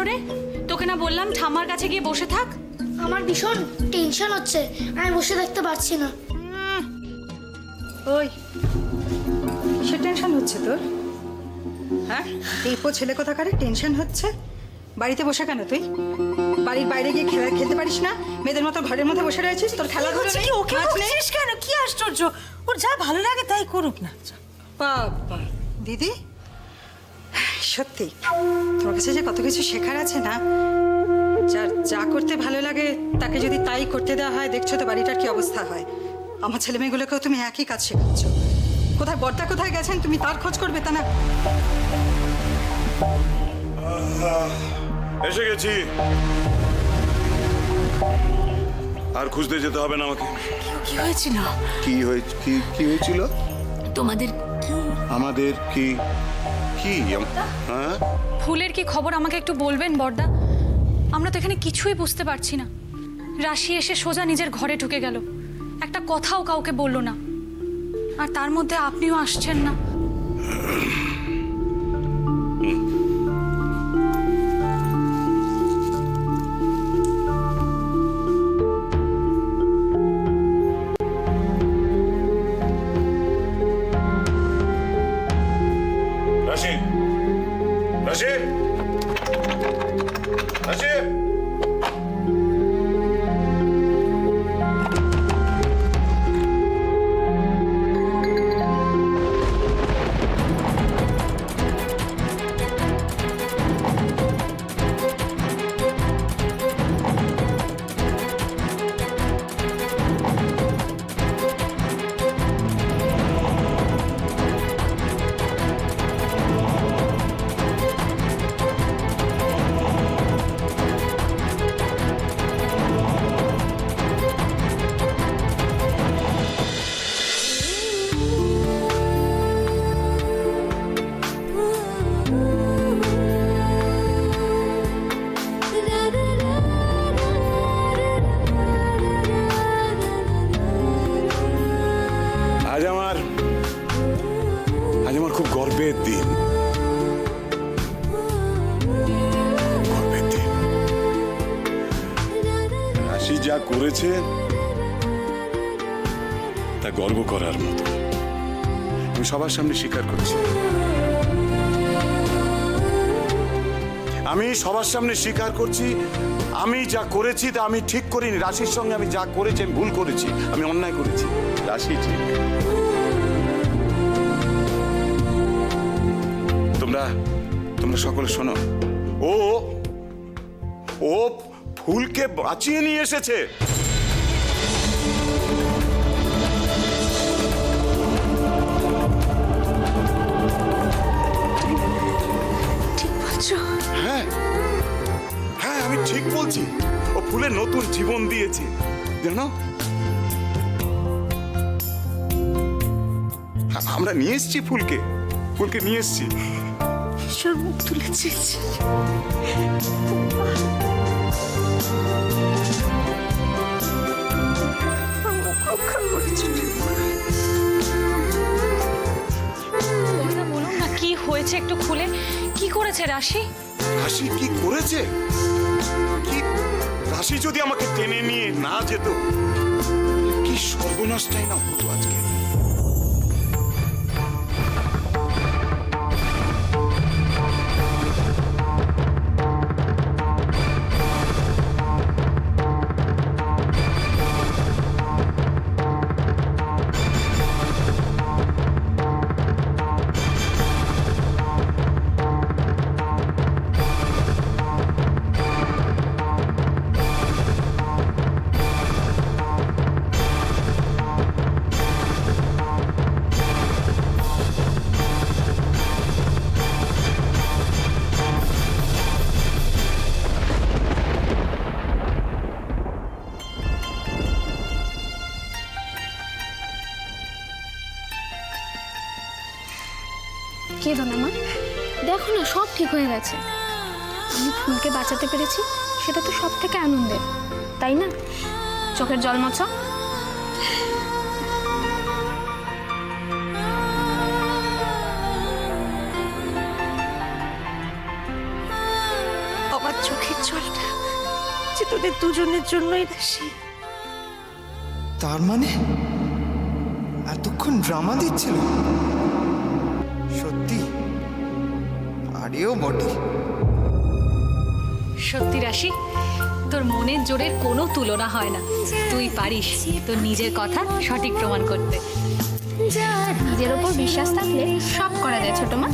রে? তোকে না বললাম ঠাম্মার কাছে গিয়ে বসে থাক। আমার ভীষণ টেনশন হচ্ছে, আমি বসে থাকতে পারছি না। ওই সে টেনশন হচ্ছে তোর? হ্যাঁ, এই ছেলে কোথাকারে টেনশন হচ্ছে? বাড়িতে বসে কেন তুই? বাড়ির বাইরে গিয়ে খেলতে পারিস না? মেয়েদের মতো ঘরের মধ্যে বসে রয়েছিস, তোর খেলাধুলো নেই? ওকে বলছিস কেন? কি আশ্চর্য, ওর যা ভালো লাগে তাই করুক না। বাবা দিদি, সত্যি তোমার কাছে যে কত কিছু শেখার আছে না। যার যা করতে ভালো লাগে তাকে যদি তাই করতে দেওয়া হয়, দেখছো তো বাড়িটার কি অবস্থা হয়। আমার ছেলে মেয়েগুলোকেও তুমি একই কাজ শেখাচ্ছ। কোথায় বর্দা কোথায় গেছেন তুমি তার খোঁজ করবে তা না? এসে গেছি, আর খুঁজতে যেতে হবে না আমাকে। কি হয়েছিল? কি হয়েছিল? তোমাদের আমাদের কি? হ্যাঁ, ফুলের কি খবর আমাকে একটু বলবেন বড়দা? আমরা তো এখানে কিছুই বুঝতে পারছি না। রাশি এসে সোজা নিজের ঘরে ঢুকে গেল, একটা কথাও কাউকে বললো না, আর তার মধ্যে আপনিও আসছেন না। রাশি, রাশি, রাশি। আজ আমার খুব গর্বের দিন। রাশি যা করেছে তা গর্ব করার মতো। আমি সবার সামনে স্বীকার করছি, আমি সবার সামনে স্বীকার করছি, আমি যা করেছি তা আমি ঠিক করিনি। রাশির সঙ্গে আমি যা করেছি আমি ভুল করেছি, আমি অন্যায় করেছি। রাশি ঠিক। তোমরা সকলে শোনো, ও ফুলকে বাঁচিয়ে নিয়ে এসেছে। ঠিক বলছো? হ্যাঁ হ্যাঁ, আমি ঠিক বলছি। ও ফুলে নতুন জীবন দিয়েছে, জানো? আমরা নিয়ে এসছি ফুলকে নিয়ে এসছি। ঈশ্বর মুখ তুলেছিস। বলুন না কি হয়েছে একটু খুলে। কি করেছে রাশি? রাশি কি করেছে? কি রাশি যদি আমাকে টেনে নিয়ে না যেত, কি সর্বনাশটাই না হতো আজকে। কেঁদো না মা, দেখো না সব ঠিক হয়ে গেছে। আমি ফুলকে বাঁচাতে পেরেছি, সেটা তো সব থেকে আনন্দের, তাই না? চোখের জল মোছো। আমার আমাদের দুজনের জন্যই রাশি। তার মানে এতক্ষণ ড্রামা দিচ্ছিল? সত্যি আরেও বটে। সত্যি রাশি, তোর মনের জোরের কোনো তুলনা হয় না। তুই পারিস তোর নিজের কথা সঠিক প্রমাণ করতে। নিজের ওপর বিশ্বাস থাকলে সব করা যায় ছোট মা।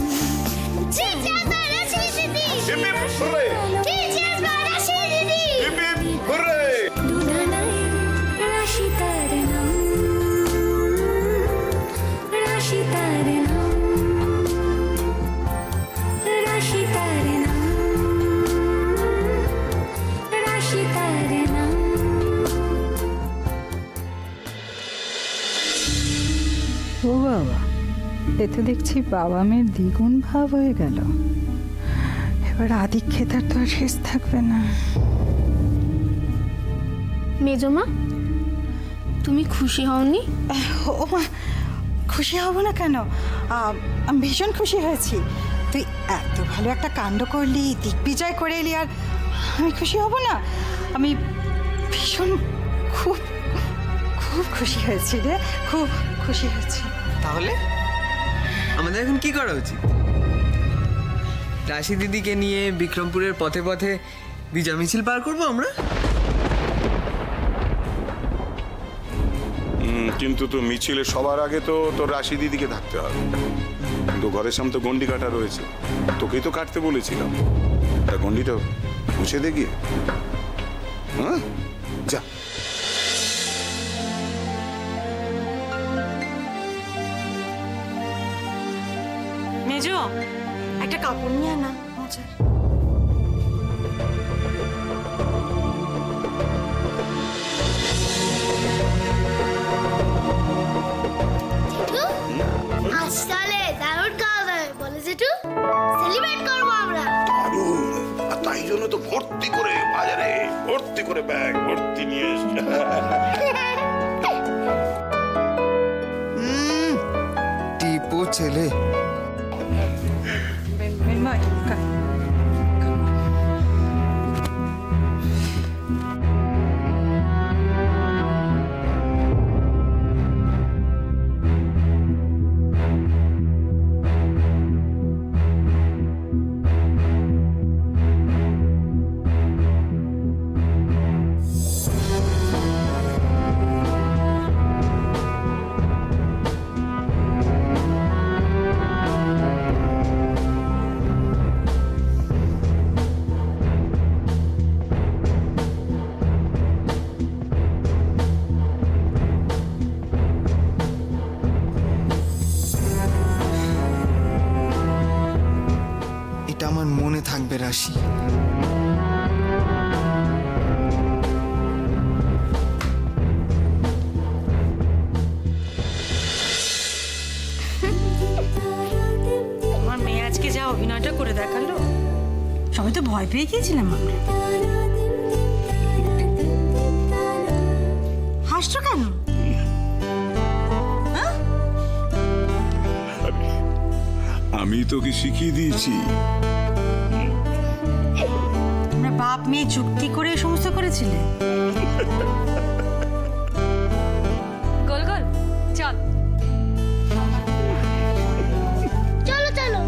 ও বাবা, এ তো দেখছি বাবা মেয়ের দ্বিগুণ ভাব হয়ে গেল। এবার আদিক্ষেতার তো আর শেষ থাকবে না। মেজমা, তুমি খুশি হওনি? ও মা, খুশি হব না কেন? আমি ভীষণ খুশি হয়েছি। তুই এত ভালো একটা কাণ্ড করলি, দিগ্বিজয় করে এলি, আর আমি খুশি হব না? আমি ভীষণ খুব খুব খুশি হয়েছি রে, খুব খুশি হয়েছি। তাহলে আমাদের এখন কি করা উচিত? রাশি দিদিকে নিয়ে বিক্রমপুরের পথে পথে বিজয় মিছিল পার করবো আমরা? কিন্তু তো মিছিলে সবার আগে তো তোর রাশি দিদিকে থাকতে হবে। কিন্তু ঘরের সামনে তো গন্ডি কাটা রয়েছে, তোকেই তো কাটতে বলেছিলাম। তা গন্ডিটা মুছে দে গিয়ে। হ্যাঁ, যা। মেজো, একটা কাপড় নিয়ে আনা মোচার। আজ তাহলে দারুণ খাওয়া দাওয়া বলে জেঠু, সেলিব্রেট করবো আমরা। দারুণ! আর তাই জন্য তো ভর্তি করে বাজারে ভর্তি করে ব্যাগ ভর্তি নিয়ে এসছে। টিপো ছেলে। এটা আমার মনে থাকবে রাশি। আমার মেয়ে আজকে যা অভিনয়টা করে দেখালো, সবাই তো ভয় পেয়ে গিয়েছিলাম আমরা। হাসছো কেন? আমি তোকে শিখিয়ে দিয়েছি। তোমরা বাপ মেয়ে যুক্তি করে এই সমস্ত করেছিলে? গোল গোল চল। চলো চলো।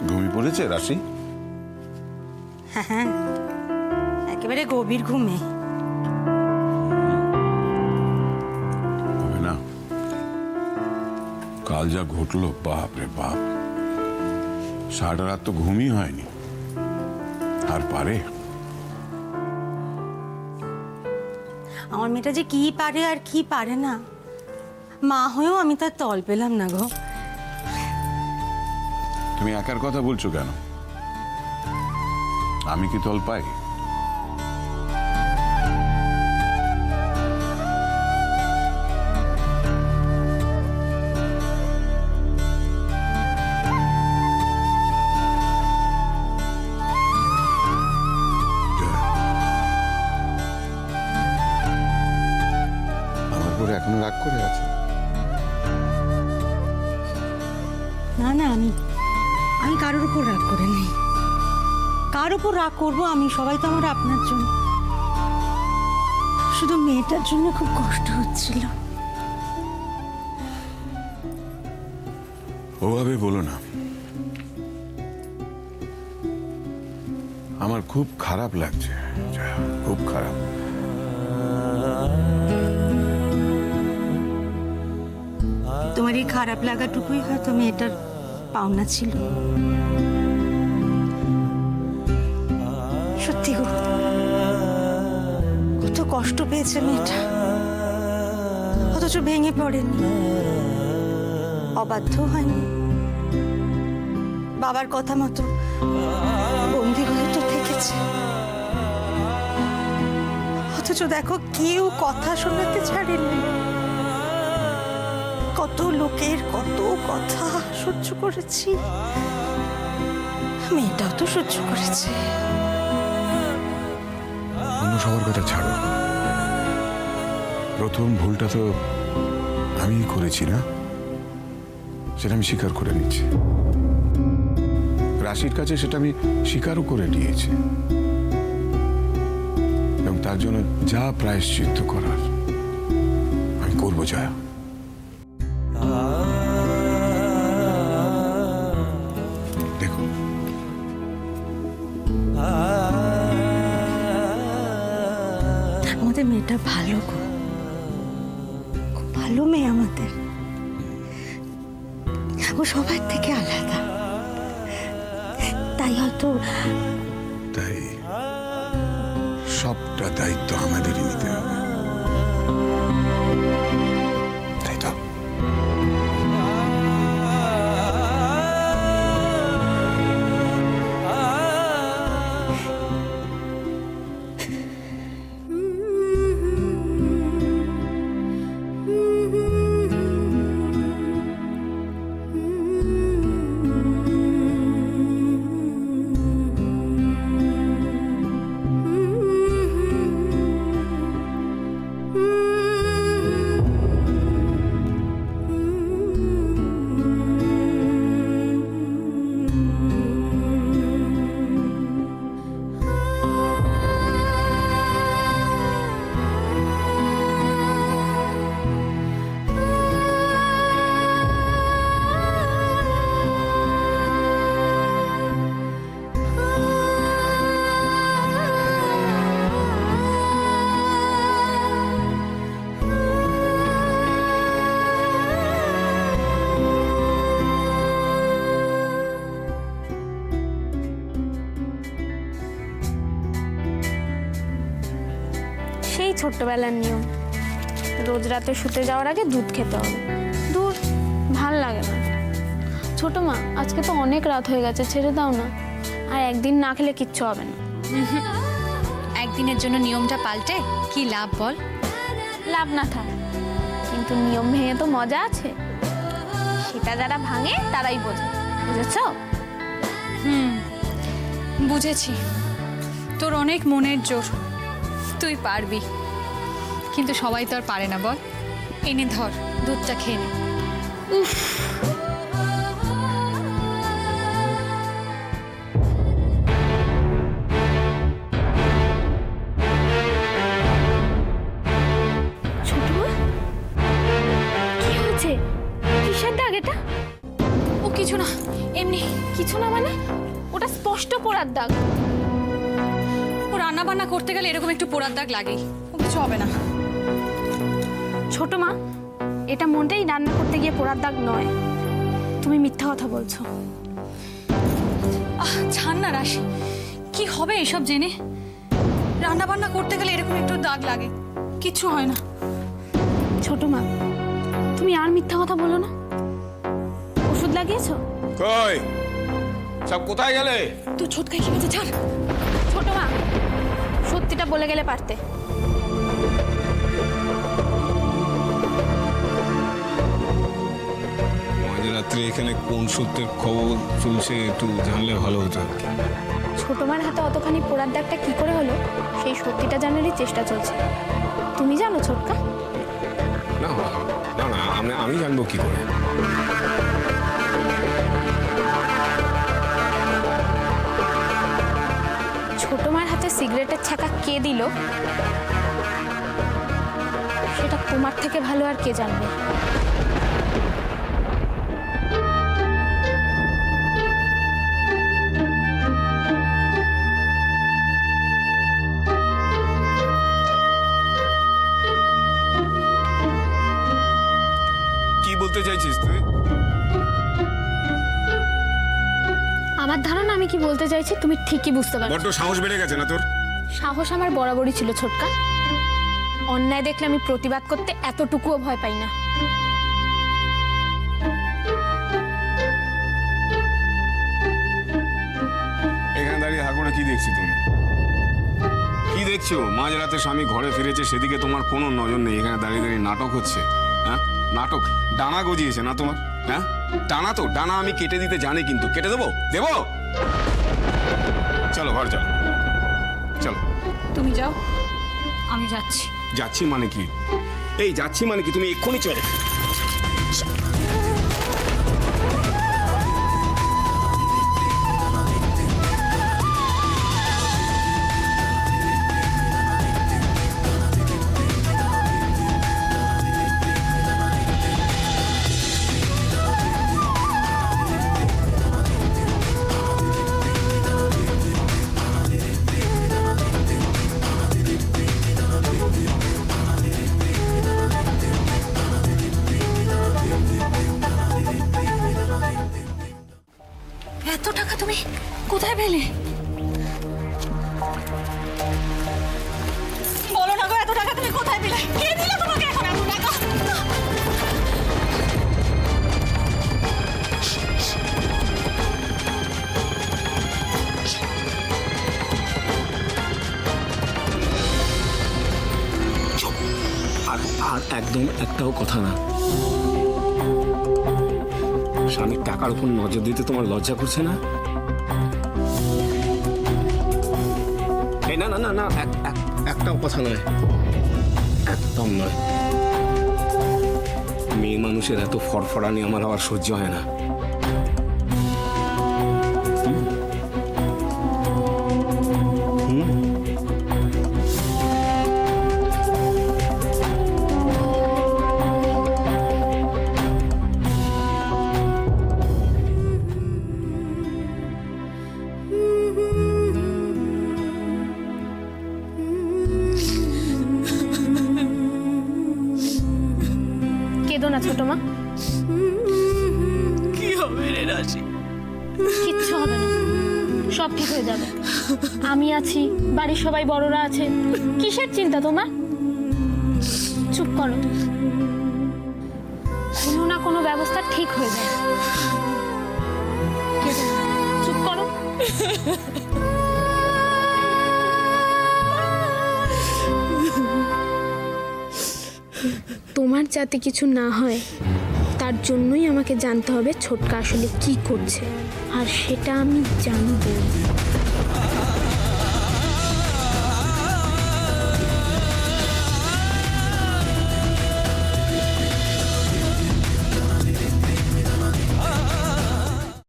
ঘুমিয়ে পড়েছে রাশি? হ্যাঁ, একেবারে গভীর ঘুমে। হবে না, কাল যা ঘটলো, বাপ রে বাপ, সারা রাত তো ঘুমই হয়নি। আর পারে? আমার মেয়েটা যে কি পারে আর কি পারে না, মা হয়েও আমি তার তল পেলাম না গো। তুমি একার কথা বলছো কেন? আমি কি তল পাই? করে আছে? না না, আমি কারোর উপর রাগ করে নেই। কার উপর রাগ করবো আমি? সবাই তো আমার আপনার জন্য। শুধু মেয়েটার জন্য খুব কষ্ট হচ্ছিল। ওভাবে বলো না, আমার খুব খারাপ লাগছে, খুব খারাপ। তোমার এই খারাপ লাগাটুকুই হয়তো মেয়েটার পাওনা ছিল। সত্যি গো, কত কষ্ট পেয়েছে মেয়েটা, অথচ ভেঙে পড়েনি, অবাধ্য হয়নি। বাবার কথা মতো বন্দি হয়ে তো থেকেছে, অথচ দেখো কেউ কথা শোনাতে ছাড়েনি। কত লোকের কত কথা সহ্য করেছি, মেয়েটাও তো সহ্য করেছে। অন্য সবার কথা ছাড়ো, প্রথম ভুলটা তো আমিই করেছি না, সেটা আমি স্বীকার করে নিচ্ছি। রাশির কাছে সেটা আমি স্বীকারও করে নিয়েছি, এবং তার জন্য যা প্রায়শ্চিত্ত করার আমি করবো। জয়া, দেখো, আমাদের মেয়েটা ভালো গো, খুব ভালো মেয়ে আমাদের। ও সবার থেকে আলাদা, তাই হয়তো তাই সবটা দায়িত্ব আমাদেরই নিতে হবে, তাই তো? সেই ছোট্টবেলার নিয়ম, রোজ রাতে শুতে যাওয়ার আগে দুধ খেতে হবে। দূর, ভাল লাগে না। ছোট মা, আজকে তো অনেক রাত হয়ে গেছে, ছেড়ে দাও না। আর একদিন না খেলে কিচ্ছু হবে না। একদিনের জন্য নিয়মটা পাল্টে কি লাভ বল? লাভ না থাক, কিন্তু নিয়ম ভেঙে তো মজা আছে, সেটা যারা ভাঙে তারাই বোঝে, বুঝেছ? বুঝেছি, তোর অনেক মনের জোর, তুই পারবি। কিন্তু সবাই তো আর পারে না বল। এনে ধর, দুধটা খেয়ে নে। ছোট মা, কি হয়েছে? কিসের দাগ এটা? ও কিছু না, এমনি। কিছু না মানে? ওটা স্পষ্ট পোড়ার দাগ। ও রান্না বান্না করতে গেলে এরকম একটু পোড়ার দাগ লাগেই, ও কিছু হবে না। ছোট মা, এটা মনটাই রান্না করতে গিয়ে পোড়ার দাগ নয়, তুমি মিথ্যা কথা বলছো। ছাড় না রাশি, কি হবে এসব জেনে? রান্না বান্না করতে গেলে এরকম একটু দাগ লাগে, কিচ্ছু হয় না। ছোট মা, তুমি আর মিথ্যা কথা বলো না। ওষুধ লাগিয়েছো? কই সব কোথায় গেলে? তুই ছোটকাই কি বলছে? ছাড়। ছোট মা, সত্যিটা বলে গেলে পারতে। রাত্রে এখানে কোন সত্যের খবর চলছে একটু জানলে ভালো হতো। ছোট মার হাতে অতখানি পোড়ার দাগটা কি করে হলো সেই সত্যিটা জানারই চেষ্টা চলছে। তুমি জানো ছোটকা? না আমি জানবো কি করে? ছোট মার হাতে সিগারেটের ছাকা কে দিল সেটা তোমার থেকে ভালো আর কে জানবে। কি বলতে চাইছিস তুই? আমার ধারণা আমি কি বলতে চাইছি তুমি ঠিকই বুঝতে পারছো। বড্ড সাহস বেড়ে গেছে না তোর? সাহস আমার বরাবরই ছিল ছোটকা। অন্যায় দেখলে আমি প্রতিবাদ করতে এতটুকুও ভয় পাই না। এখানে দাঁড়িয়ে হা করে কি দেখছি তুমি? কি দেখছো? মাঝরাতে স্বামী ঘরে ফিরেছে সেদিকে তোমার কোনো নজর নেই। এখানে দাঁড়িয়ে দাঁড়িয়ে নাটক হচ্ছে। হ্যাঁ, নাটক। ডানা গজিয়েছে না তোমার? হ্যাঁ, ডানা তো ডানা আমি কেটে দিতে জানি, কিন্তু কেটে দেবো? চলো ঘর চলো, চলো। তুমি যাও, আমি যাচ্ছি। যাচ্ছি মানে কি? এই যাচ্ছি মানে কি? তুমি এক্ষুনি চলো। এত টাকা তুমি কোথায় পেলে? বলো না গো, এত টাকা তুমি কোথায় পেলে? কে দিল তোমাকে এখন এত টাকা? আর একদম একটাও কথা না। স্বামীর টাকার উপর নজর দিতে তোমার লজ্জা করছে না? এই না না না না, একটাও কথা নয়, একদম নয়। মেয়ে মানুষের এত ফরফরানি আমার আবার সহ্য হয় না। কেঁদো না ছোট মা। কি হবে রে রাশি? কিচ্ছু হবে না, সব ঠিক হয়ে যাবে। আমি আছি, বাড়ির সবাই বড়রা আছে, কিসের চিন্তা তোমার? চুপ করো, কোনো না কোনো ব্যবস্থা ঠিক হয়ে যাবে। কেঁদো না, চুপ করো। তোমার যাতে কিছু না হয় তার জন্যই আমাকে জানতে হবে ছোটকা আসলে কি করছে, আর সেটা আমি জানবো।